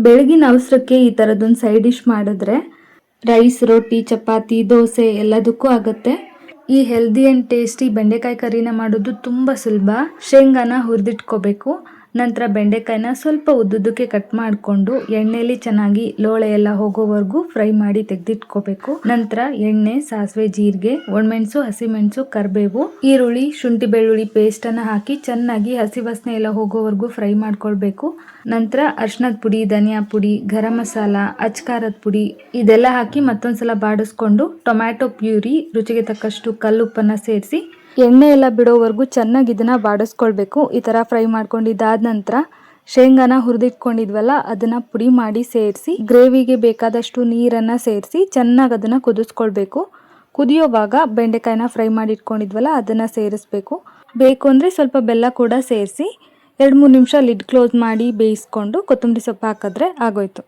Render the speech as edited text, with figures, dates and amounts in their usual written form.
ಬೆಳಗಿನ ಅವಸರಕ್ಕೆ ಈ ಥರದೊಂದು side dish ಮಾಡಿದ್ರೆ ರೈಸ್, ರೋಟಿ, ಚಪಾತಿ, ದೋಸೆ ಎಲ್ಲದಕ್ಕೂ ಆಗುತ್ತೆ. ಈ ಹೆಲ್ದಿ ಆ್ಯಂಡ್ ಟೇಸ್ಟಿ ಬೆಂಡೆಕಾಯಿ ಕರಿನ ಮಾಡೋದು ತುಂಬ ಸುಲಭ. ಶೇಂಗಾನ ಹುರಿದಿಟ್ಕೋಬೇಕು. ನಂತರ ಬೆಂಡೆಕಾಯಿನ ಸ್ವಲ್ಪ ಉದ್ದುದ್ದಕ್ಕೆ ಕಟ್ ಮಾಡಿಕೊಂಡು ಎಣ್ಣೆಲಿ ಚೆನ್ನಾಗಿ ಲೋಳೆ ಎಲ್ಲ ಹೋಗೋವರೆಗೂ ಫ್ರೈ ಮಾಡಿ ತೆಗೆದಿಟ್ಕೋಬೇಕು. ನಂತರ ಎಣ್ಣೆ, ಸಾಸಿವೆ, ಜೀರಿಗೆ, ಒಣಮೆಣಸು, ಹಸಿಮೆಣಸು, ಕರಿಬೇವು, ಈರುಳ್ಳಿ, ಶುಂಠಿ ಬೆಳ್ಳುಳ್ಳಿ ಪೇಸ್ಟನ್ನು ಹಾಕಿ ಚೆನ್ನಾಗಿ ಹಸಿ ವಾಸನೆ ಎಲ್ಲ ಹೋಗೋವರೆಗೂ ಫ್ರೈ ಮಾಡ್ಕೊಳ್ಬೇಕು. ನಂತರ ಅರಿಶಿಣದ ಪುಡಿ, ಧನಿಯಾ ಪುಡಿ, ಗರಂ ಮಸಾಲ, ಅಚ್ಕಾರದ ಪುಡಿ ಇದೆಲ್ಲ ಹಾಕಿ ಮತ್ತೊಂದ್ಸಲ ಬಾಡಿಸ್ಕೊಂಡು ಟೊಮ್ಯಾಟೊ ಪ್ಯೂರಿ, ರುಚಿಗೆ ತಕ್ಕಷ್ಟು ಕಲ್ಲುಪ್ಪನ್ನು ಸೇರಿಸಿ ಎಣ್ಣೆ ಎಲ್ಲ ಬಿಡೋವರೆಗೂ ಚೆನ್ನಾಗಿ ಇದನ್ನ ಬಾಡಿಸ್ಕೊಳ್ಬೇಕು. ಈ ಥರ ಫ್ರೈ ಮಾಡ್ಕೊಂಡಿದ್ದಾದ ನಂತರ ಶೇಂಗಾನ ಹುರಿದಿಟ್ಕೊಂಡಿದ್ವಲ್ಲ ಅದನ್ನ ಪುಡಿ ಮಾಡಿ ಸೇರಿಸಿ ಗ್ರೇವಿಗೆ ಬೇಕಾದಷ್ಟು ನೀರನ್ನು ಸೇರಿಸಿ ಚೆನ್ನಾಗಿ ಅದನ್ನು ಕುದಿಸ್ಕೊಳ್ಬೇಕು. ಕುದಿಯೋವಾಗ ಬೆಂಡೆಕಾಯಿನ ಫ್ರೈ ಮಾಡಿ ಇಟ್ಕೊಂಡಿದ್ವಲ್ಲ ಅದನ್ನು ಸೇರಿಸ್ಬೇಕು. ಬೇಕು ಅಂದರೆ ಸ್ವಲ್ಪ ಬೆಲ್ಲ ಕೂಡ ಸೇರಿಸಿ 2-3 ನಿಮಿಷ ಲಿಡ್ ಕ್ಲೋಸ್ ಮಾಡಿ ಬೇಯಿಸ್ಕೊಂಡು ಕೊತ್ತಂಬರಿ ಸೊಪ್ಪು ಹಾಕಿದ್ರೆ ಆಗೋಯ್ತು.